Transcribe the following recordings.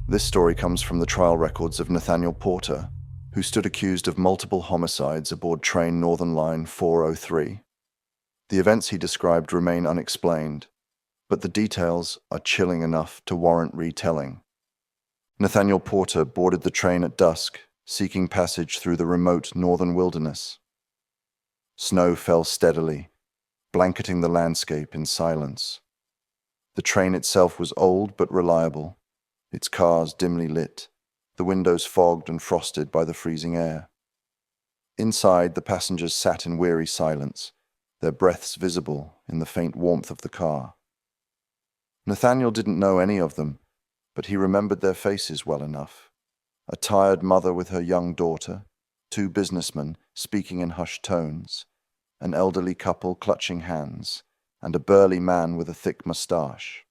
This story comes from the trial records of Nathaniel Porter, who stood accused of multiple homicides aboard train Northern Line 403. The events he described remain unexplained, but the details are chilling enough to warrant retelling. Nathaniel Porter boarded the train at dusk, seeking passage through the remote northern wilderness. Snow fell steadily, blanketing the landscape in silence. The train itself was old but reliable, its cars dimly lit, the windows fogged and frosted by the freezing air. Inside, the passengers sat in weary silence, their breaths visible in the faint warmth of the car. Nathaniel didn't know any of them, but he remembered their faces well enough. A tired mother with her young daughter, two businessmen speaking in hushed tones, an elderly couple clutching hands, and a burly man with a thick mustache.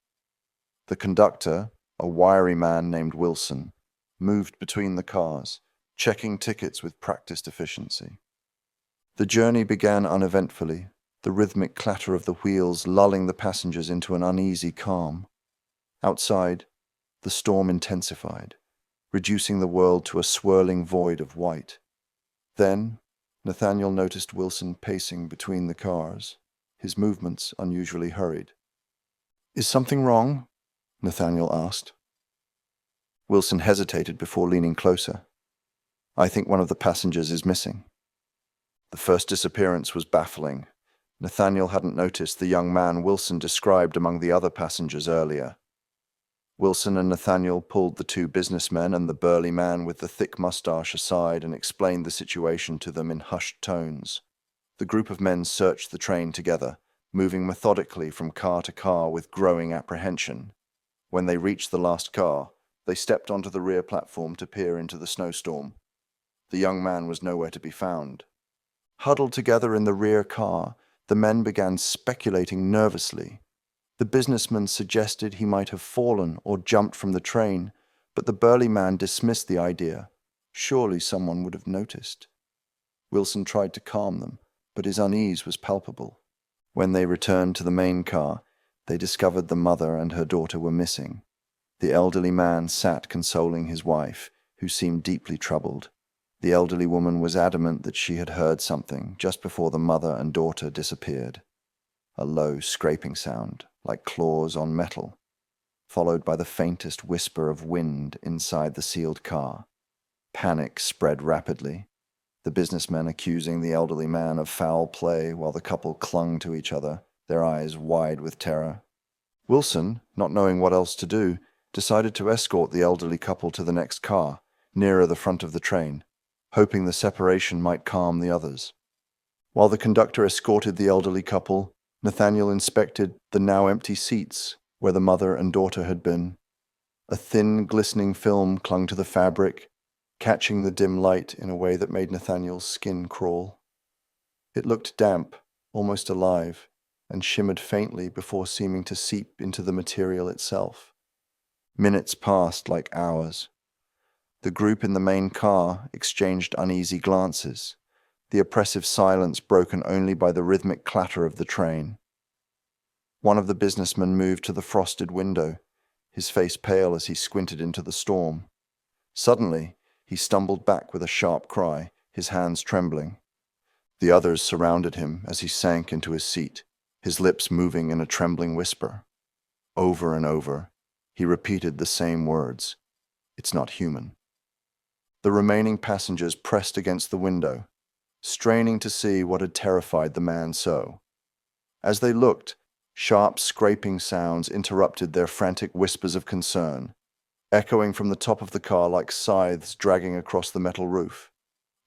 The conductor, a wiry man named Wilson, moved between the cars, checking tickets with practiced efficiency. The journey began uneventfully, the rhythmic clatter of the wheels lulling the passengers into an uneasy calm. Outside, the storm intensified, reducing the world to a swirling void of white. Then, Nathaniel noticed Wilson pacing between the cars, his movements unusually hurried. "Is something wrong?" Nathaniel asked. Wilson hesitated before leaning closer. "I think one of the passengers is missing." The first disappearance was baffling. Nathaniel hadn't noticed the young man Wilson described among the other passengers earlier. Wilson and Nathaniel pulled the two businessmen and the burly man with the thick mustache aside and explained the situation to them in hushed tones. The group of men searched the train together, moving methodically from car to car with growing apprehension. When they reached the last car, they stepped onto the rear platform to peer into the snowstorm. The young man was nowhere to be found. Huddled together in the rear car, the men began speculating nervously. The businessman suggested he might have fallen or jumped from the train, but the burly man dismissed the idea. Surely someone would have noticed. Wilson tried to calm them, but his unease was palpable. When they returned to the main car, they discovered the mother and her daughter were missing. The elderly man sat consoling his wife, who seemed deeply troubled. The elderly woman was adamant that she had heard something just before the mother and daughter disappeared. A low scraping sound, like claws on metal, followed by the faintest whisper of wind inside the sealed car. Panic spread rapidly, the businessmen accusing the elderly man of foul play while the couple clung to each other, their eyes wide with terror. Wilson, not knowing what else to do, decided to escort the elderly couple to the next car, nearer the front of the train, hoping the separation might calm the others. While the conductor escorted the elderly couple, Nathaniel inspected the now empty seats where the mother and daughter had been. A thin, glistening film clung to the fabric, catching the dim light in a way that made Nathaniel's skin crawl. It looked damp, almost alive, and shimmered faintly before seeming to seep into the material itself. Minutes passed like hours. The group in the main car exchanged uneasy glances, the oppressive silence broken only by the rhythmic clatter of the train. One of the businessmen moved to the frosted window, his face pale as he squinted into the storm. Suddenly, he stumbled back with a sharp cry, his hands trembling. The others surrounded him as he sank into his seat, his lips moving in a trembling whisper. Over and over, he repeated the same words. "It's not human." The remaining passengers pressed against the window, straining to see what had terrified the man so. As they looked, sharp scraping sounds interrupted their frantic whispers of concern, echoing from the top of the car like scythes dragging across the metal roof.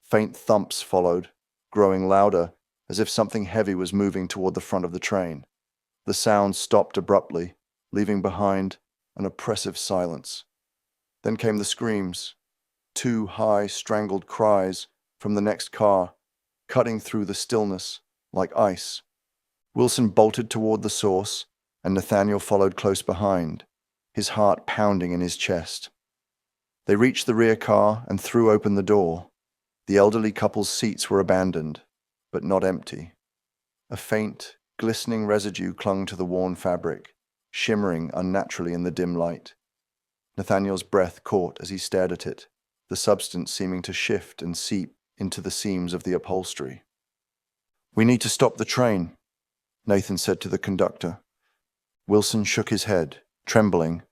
Faint thumps followed, growing louder, as if something heavy was moving toward the front of the train. The sound stopped abruptly, leaving behind an oppressive silence. Then came the screams, two high, strangled cries from the next car, cutting through the stillness like ice. Wilson bolted toward the source, and Nathaniel followed close behind, his heart pounding in his chest. They reached the rear car and threw open the door. The elderly couple's seats were abandoned, but not empty. A faint, glistening residue clung to the worn fabric, shimmering unnaturally in the dim light. Nathaniel's breath caught as he stared at it, the substance seeming to shift and seep into the seams of the upholstery. "We need to stop the train," Nathan said to the conductor. Wilson shook his head, trembling,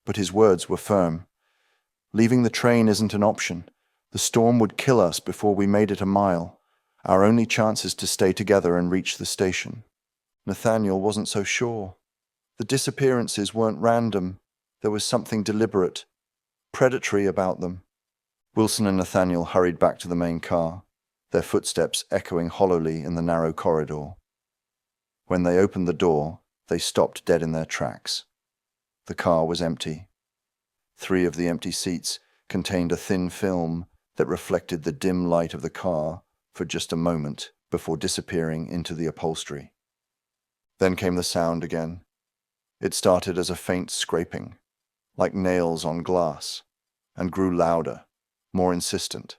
but his words were firm. "Leaving the train isn't an option. The storm would kill us before we made it a mile. Our only chance is to stay together and reach the station." Nathaniel wasn't so sure. The disappearances weren't random. There was something deliberate, predatory about them. Wilson and Nathaniel hurried back to the main car, their footsteps echoing hollowly in the narrow corridor. When they opened the door, they stopped dead in their tracks. The car was empty. 3 of the empty seats contained a thin film that reflected the dim light of the car for just a moment before disappearing into the upholstery. Then came the sound again. It started as a faint scraping, like nails on glass, and grew louder, more insistent.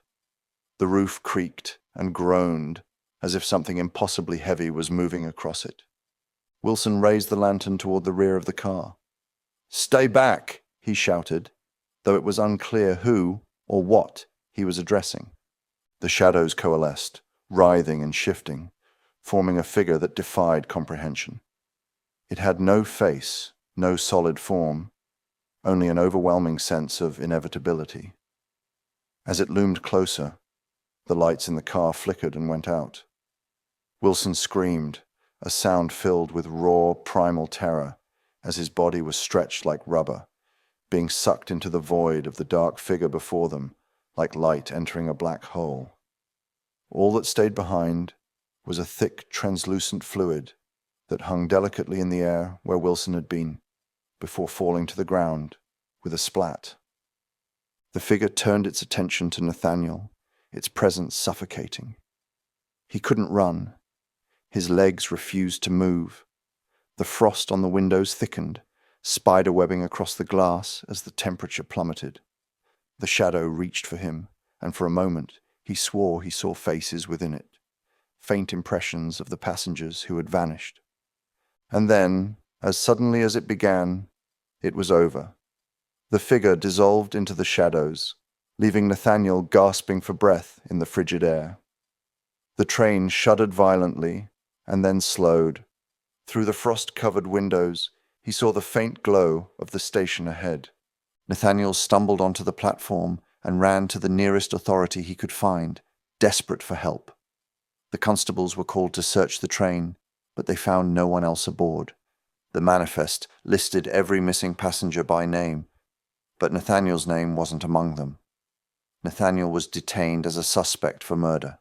The roof creaked and groaned as if something impossibly heavy was moving across it. Wilson raised the lantern toward the rear of the car. "Stay back," he shouted, though it was unclear who or what he was addressing. The shadows coalesced, writhing and shifting, forming a figure that defied comprehension. It had no face, no solid form, only an overwhelming sense of inevitability. As it loomed closer, the lights in the car flickered and went out. Wilson screamed, a sound filled with raw, primal terror, as his body was stretched like rubber, being sucked into the void of the dark figure before them, like light entering a black hole. All that stayed behind was a thick, translucent fluid that hung delicately in the air where Wilson had been, before falling to the ground with a splat. The figure turned its attention to Nathaniel, its presence suffocating. He couldn't run. His legs refused to move. The frost on the windows thickened, spider-webbing across the glass as the temperature plummeted. The shadow reached for him, and for a moment he swore he saw faces within it, faint impressions of the passengers who had vanished. And then, as suddenly as it began, it was over. The figure dissolved into the shadows, leaving Nathaniel gasping for breath in the frigid air. The train shuddered violently and then slowed. Through the frost-covered windows, he saw the faint glow of the station ahead. Nathaniel stumbled onto the platform and ran to the nearest authority he could find, desperate for help. The constables were called to search the train, but they found no one else aboard. The manifest listed every missing passenger by name, but Nathaniel's name wasn't among them. Nathaniel was detained as a suspect for murder.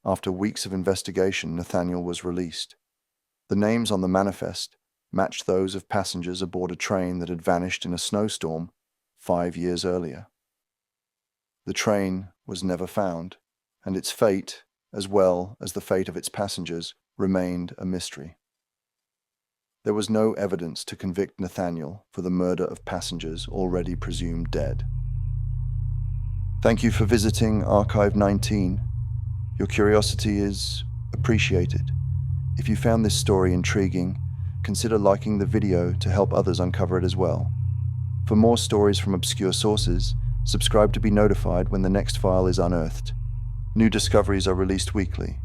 After weeks of investigation, Nathaniel was released. The names on the manifest matched those of passengers aboard a train that had vanished in a snowstorm 5 years earlier. The train was never found, and its fate, as well as the fate of its passengers, remained a mystery. There was no evidence to convict Nathaniel for the murder of passengers already presumed dead. Thank you for visiting Archive 19. Your curiosity is appreciated. If you found this story intriguing, consider liking the video to help others uncover it as well. For more stories from obscure sources, subscribe to be notified when the next file is unearthed. New discoveries are released weekly.